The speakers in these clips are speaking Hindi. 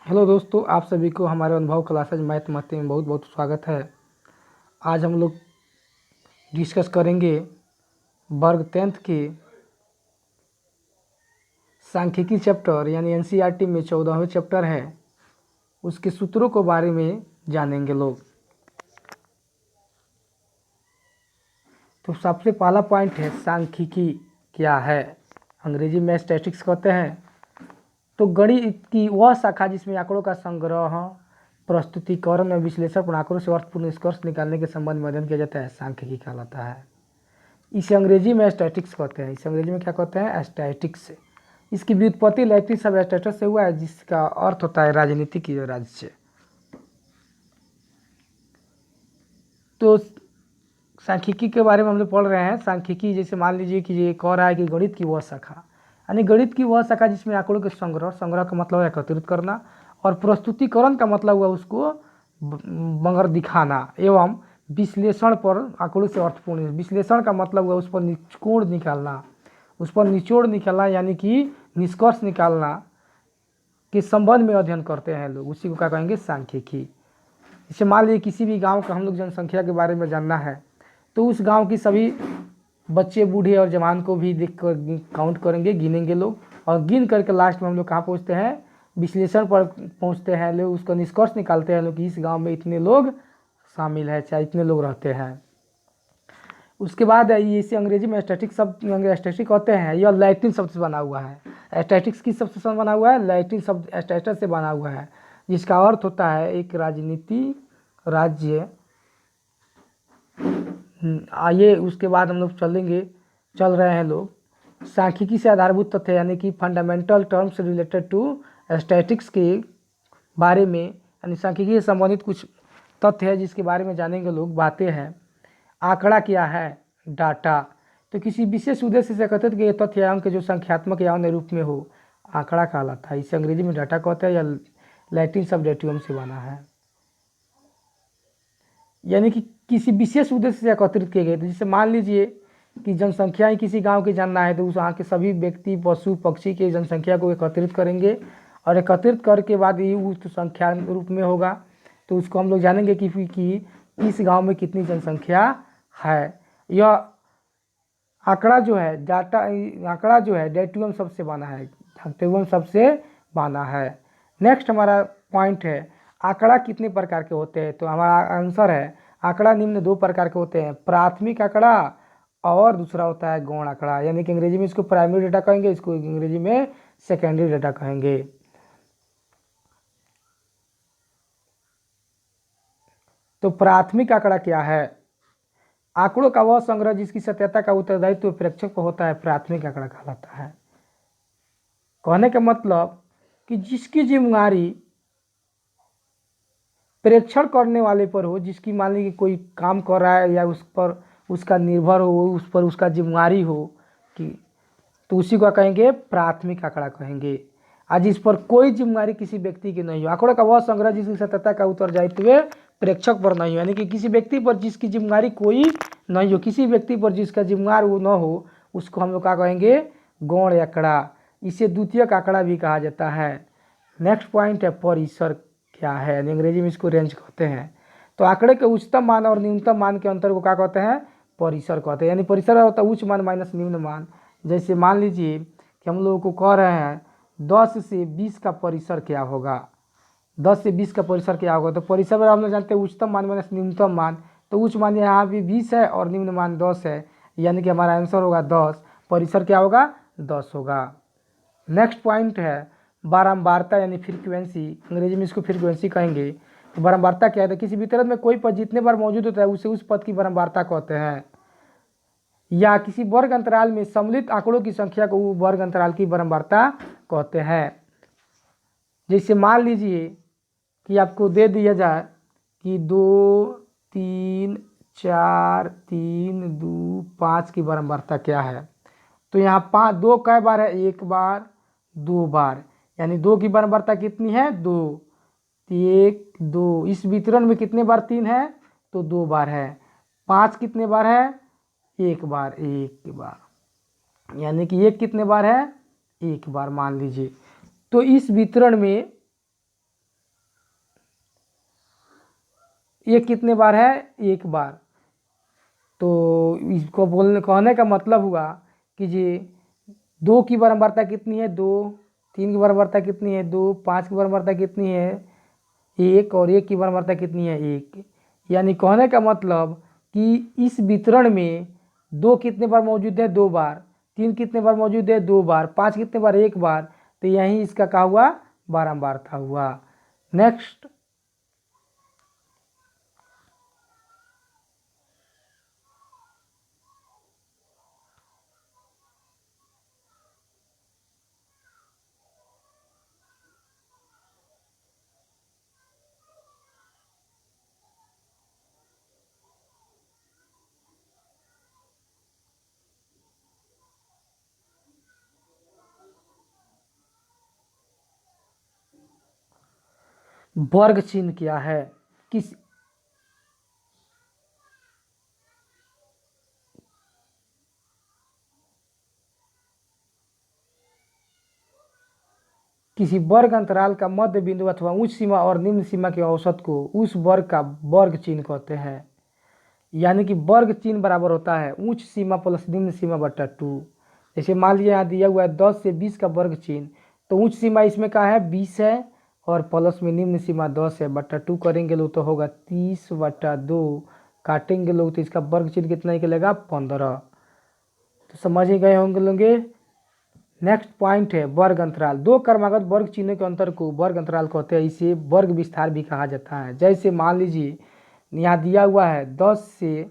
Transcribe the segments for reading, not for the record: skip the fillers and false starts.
हेलो दोस्तों, आप सभी को हमारे अनुभव क्लासेज मैथमेटिक्स में बहुत बहुत स्वागत है। आज हम लोग डिस्कस करेंगे वर्ग 10th के सांख्यिकी चैप्टर यानी एनसीईआरटी में 14वें चैप्टर है, उसके सूत्रों के बारे में जानेंगे लोग। तो सबसे पहला पॉइंट है सांख्यिकी क्या है। अंग्रेजी में स्टैटिस्टिक्स कहते हैं। तो गणित की वह शाखा जिसमें आंकड़ों का संग्रह, प्रस्तुतिकरण और विश्लेषण पर आंकड़ों से अर्थपूर्ण निष्कर्ष निकालने के संबंध में अध्ययन किया जाता है, सांख्यिकी कहलाता है। इसे अंग्रेजी में स्टैटिक्स कहते हैं। इसे अंग्रेजी में क्या कहते हैं? स्टैटिक्स। इसकी व्युत्पत्ति लैटिन शब्द स्टेटस से हुआ है, जिसका अर्थ होता है राजनीतिक राज्य। तो सांख्यिकी के बारे में हम लोग पढ़ रहे हैं। सांख्यिकी जैसे मान लीजिए कि ये कह रहा है कि गणित की वह शाखा, यानी गणित की वह शाखा जिसमें आंकड़ों के संग्रह का मतलब है एकत्रित करना, और प्रस्तुतिकरण का मतलब हुआ उसको मगर दिखाना, एवं विश्लेषण पर आंकड़ों से अर्थपूर्ण। विश्लेषण का मतलब हुआ उस पर निचोड़ निकालना, यानी कि निष्कर्ष निकालना के संबंध में अध्ययन करते हैं लोग, उसी को क्या कहेंगे? सांख्यिकी। जैसे मान लीजिए किसी भी गांव का हम लोग जनसंख्या के बारे में जानना है, तो उस गांव की सभी बच्चे, बूढ़े और जवान को भी देख कर काउंट करेंगे, गिनेंगे लोग, और गिन करके लास्ट में हम लोग कहाँ पहुँचते हैं? विश्लेषण पर पहुँचते हैं लोग, उसका निष्कर्ष निकालते हैं लोग कि इस गांव में इतने लोग शामिल है, चाहे इतने लोग रहते हैं। उसके बाद ये इसे अंग्रेजी में स्टैटिक्स स्टैटिक कहते हैं। यह लैटिन शब्द से बना हुआ है। स्टैटिक्स किस शब्द से बना हुआ है? लैटिन शब्द स्टैटस से बना हुआ है, जिसका अर्थ होता है एक राजनीति, राज्य। आइए उसके बाद हम लोग चल रहे हैं लोग सांख्यिकी से आधारभूत तथ्य यानी कि fundamental terms related to statics के बारे में, यानी सांख्यिकी से संबंधित कुछ तथ्य है जिसके बारे में जानेंगे लोग, बातें हैं। आंकड़ा क्या है? डाटा। तो किसी विशेष उद्देश्य से एकत्रित किए तथ्यांक जो संख्यात्मक या अन्य रूप में हो, आंकड़ा कहलाता है। इसे अंग्रेजी में डाटा कहते हैं, या लैटिन शब्द डेटियम से बना है, यानी कि किसी विशेष उद्देश्य से एकत्रित किए गए। तो जैसे मान लीजिए कि जनसंख्या ही किसी गांव की जानना है, तो उस वहाँ के सभी व्यक्ति, पशु पक्षी के जनसंख्या को एकत्रित करेंगे, और एकत्रित करके बाद ये उस संख्या रूप में होगा, तो उसको हम लोग जानेंगे कि इस गांव में कितनी जनसंख्या है। यह आंकड़ा जो है, डाटा, आंकड़ा जो है डेटियम शब्द से बना है, डेटियम शब्द से बना है। नेक्स्ट हमारा पॉइंट है आंकड़ा कितने प्रकार के होते हैं। तो हमारा आंसर है आंकड़ा निम्न दो प्रकार के होते हैं, प्राथमिक आंकड़ा और दूसरा होता है गौण आंकड़ा, यानी कि अंग्रेजी में इसको प्राइमरी डेटा कहेंगे, इसको अंग्रेजी में सेकेंडरी डेटा कहेंगे। तो प्राथमिक आंकड़ा क्या है? आंकड़ों का वह संग्रह जिसकी सत्यता का उत्तरदायित्व प्रेक्षक को होता है, प्राथमिक आंकड़ा कहलाता है। कहने का मतलब कि जिसकी जिम्मेदारी प्रेक्षण करने वाले पर हो, जिसकी मान लीजिए कोई काम कर रहा है या उस पर उसका निर्भर हो, उस पर उसका जिम्मेदारी हो कि, तो उसी को कहेंगे प्राथमिक आंकड़ा कहेंगे। आज इस पर कोई जिम्मेदारी किसी व्यक्ति की नहीं हो। आंकड़ों का वह संग्रह जिसकी सत्यता का उत्तरदायित्व प्रेक्षक पर नहीं हो, यानी कि किसी व्यक्ति पर जिसकी जिम्मेदारी कोई नहीं हो, किसी व्यक्ति पर जिसका जिम्मेदार वो न हो, उसको हम लोग क्या कहेंगे? गौण आंकड़ा। इसे द्वितीयक आंकड़ा भी कहा जाता है। नेक्स्ट पॉइंट है परिसर क्या है, यानी अंग्रेजी में इसको रेंज कहते हैं। तो आंकड़े के उच्चतम मान और न्यूनतम मान के अंतर को क्या कहते हैं? परिसर कहते हैं। यानी परिसर होता है उच्च मान माइनस निम्न मान। जैसे मान लीजिए कि हम लोगों को कह रहे हैं 10 से 20 का परिसर क्या होगा, 10 से 20 का परिसर क्या होगा। तो परिसर में हम लोग जानते हैं उच्चतम मान माइनस न्यूनतम मान, तो उच्च मान यहाँ भी 20 है और निम्न मान 10 है, यानी कि हमारा आंसर होगा 10। परिसर क्या होगा? 10 होगा। नेक्स्ट पॉइंट है बारंबारता यानी फ्रीक्वेंसी, अंग्रेजी में इसको फ्रीक्वेंसी कहेंगे। तो बारंबारता क्या है? तो किसी वितरण में कोई पद जितने बार मौजूद होता है उसे उस पद की बारंबारता कहते हैं। या किसी वर्ग अंतराल में सम्मिलित आंकड़ों की संख्या को वर्ग अंतराल की बारंबारता कहते हैं। जैसे मान लीजिए कि आपको दे दिया जाए कि 2 3 4 3 2 5 की बारंबारता क्या है, तो यहाँ 5 2 कै बार है? एक बार, 2 बार, यानी 2 की बारंबारता कितनी है? 2, 1 2। इस वितरण में कितने बार 3 है? तो 2 बार है। 5 कितने बार है? एक बार, एक बार, यानी कि 1 कितने बार है? एक बार मान लीजिए। तो इस वितरण में ये कितने बार है, एक बार। तो इसको कहने का मतलब हुआ कि जी 2 की बारंबारता कितनी है, 2, 3 की बारंबारता कितनी है, 2, 5 की बारंबारता कितनी है, 1, और 1 की बारंबारता कितनी है, 1। यानी कहने का मतलब कि इस वितरण में 2 कितने बार मौजूद है, 2 बार, 3 कितने बार मौजूद है, 2 बार, 5 कितने बार, 1 बार। तो यही इसका क्या हुआ, बारंबारता हुआ। नेक्स्ट, वर्ग चिन्ह क्या है, किस किसी वर्ग अंतराल का मध्य बिंदु अथवा उच्च सीमा और निम्न सीमा के औसत को उस वर्ग का वर्ग चिन्ह कहते हैं। यानी कि वर्ग चिन्ह बराबर होता है उच्च सीमा प्लस निम्न सीमा बटा 2। जैसे मान लीजिए यहाँ दिया हुआ है 10 से 20 का वर्ग चिन्ह, तो उच्च सीमा इसमें क्या है, 20 है, और प्लस में निम्न सीमा 10 है, बटा 2 करेंगे लोग तो होगा 30 बटा 2, काटेंगे लोग तो इसका वर्ग चिन्ह कितना निकलेगा, 15। तो समझ ही गए होंगे लोगे। नेक्स्ट पॉइंट है वर्ग अंतराल। दो क्रमागत वर्ग चिन्हों के अंतर को वर्ग अंतराल कहते हैं। इसे वर्ग विस्तार भी कहा जाता है। जैसे मान लीजिए यहाँ दिया हुआ है 10 से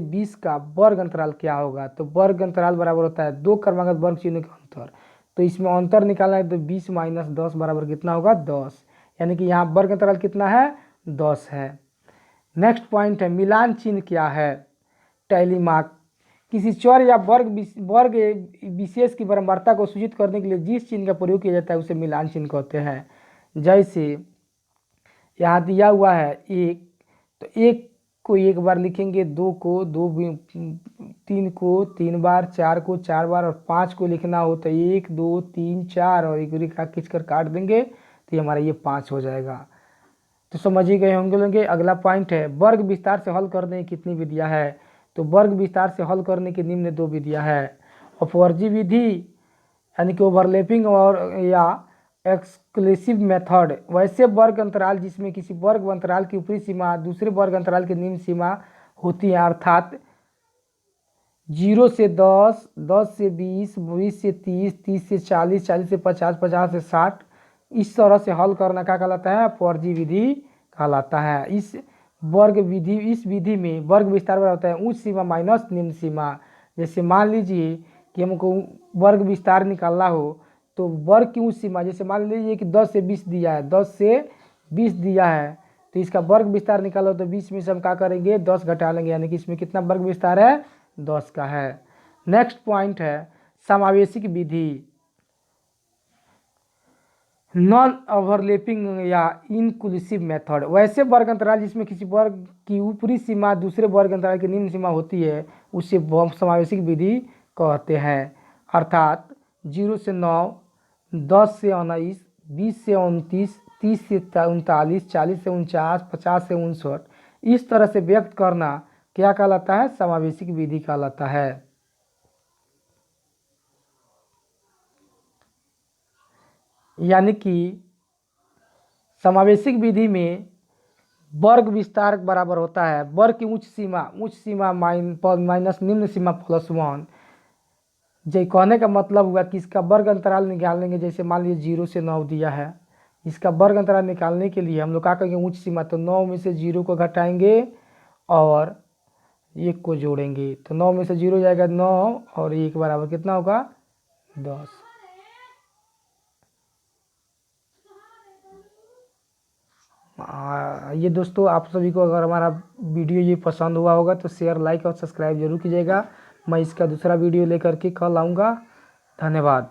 20 का वर्ग अंतराल क्या होगा, तो वर्ग अंतराल बराबर होता है दो क्रमागत वर्ग चिन्हों के अंतर। तो इसमें अंतर निकालना है तो 20 माइनस 10 बराबर कितना होगा, 10। यानी कि यहाँ वर्ग अंतराल कितना है, 10 है। नेक्स्ट पॉइंट है मिलान चिन्ह क्या है, टैली मार्क। किसी चर या वर्ग विशेष की बारंबारता को सूचित करने के लिए जिस चिन्ह का प्रयोग किया जाता है उसे मिलान चिन्ह कहते हैं। जैसे यहाँ दिया हुआ है 1, तो 1 को 1 बार लिखेंगे, 2 को 2, 3 को 3 बार, 4 को 4 बार, और 5 को लिखना हो तो 1 2 3 4 और एक रेखा खींचकर काट देंगे तो हमारा ये 5 हो जाएगा। तो समझ ही गए होंगे। अगला पॉइंट है वर्ग विस्तार से हल करने की कितनी विधियां है, तो वर्ग विस्तार से हल करने की निम्न 2 विधियां है। अपवर्जी विधि यानी कि ओवरलैपिंग और या एक्सक्लूसिव मेथड। वैसे वर्ग अंतराल जिसमें किसी वर्ग अंतराल की ऊपरी सीमा दूसरे वर्ग अंतराल की निम्न सीमा होती है, अर्थात 0 से 10, 10 से 20, 20 से 30, 30 से 40, 40 से 50, 50 से 60, इस तरह से हल करना क्या कहलाता है, अपवर्जी विधि कहलाता है। इस विधि में वर्ग विस्तार बराबर होता है उच्च सीमा माइनस निम्न सीमा। जैसे मान लीजिए कि हमको वर्ग विस्तार निकालना हो तो वर्ग की उच्च सीमा, जैसे मान लीजिए कि 10 से 20 दिया है, 10 से 20 दिया है, तो इसका वर्ग विस्तार निकालो तो 20 में से हम क्या करेंगे, 10 घटा लेंगे, यानी कि इसमें कितना वर्ग विस्तार है, 10 का है। नेक्स्ट पॉइंट है समावेशिक विधि। नॉन ओवरलैपिंग या इनक्लूसिव मेथड। वैसे वर्ग अंतराल जिसमें किसी वर्ग की ऊपरी सीमा दूसरे वर्ग अंतराल की निम्न सीमा होती है उसे समावेशिक विधि कहते हैं। अर्थात 0 से 9, 10 से 19, 20 से 29, 30 से 39, 40 से 49, 50 से 59, इस तरह से व्यक्त करना क्या कहलाता है, समावेशिक विधि कहलाता है। यानी कि समावेशिक विधि में वर्ग विस्तार बराबर होता है वर्ग की उच्च सीमा माइनस निम्न सीमा प्लस 1। जो कहने का मतलब हुआ कि इसका वर्ग अंतराल निकालेंगे। जैसे मान लीजिए 0 से 9 दिया है, इसका वर्ग अंतराल निकालने के लिए हम लोग क्या करेंगे, उच्च सीमा तो 9 में से 0 को घटाएंगे और 1 को जोड़ेंगे, तो 9 में से 0 जाएगा 9 और 1 बराबर कितना होगा, 10। ये दोस्तों आप सभी को अगर हमारा वीडियो ये पसंद हुआ होगा तो शेयर, लाइक और सब्सक्राइब जरूर कीजिएगा। मैं इसका दूसरा वीडियो लेकर के कल आऊँगा। धन्यवाद।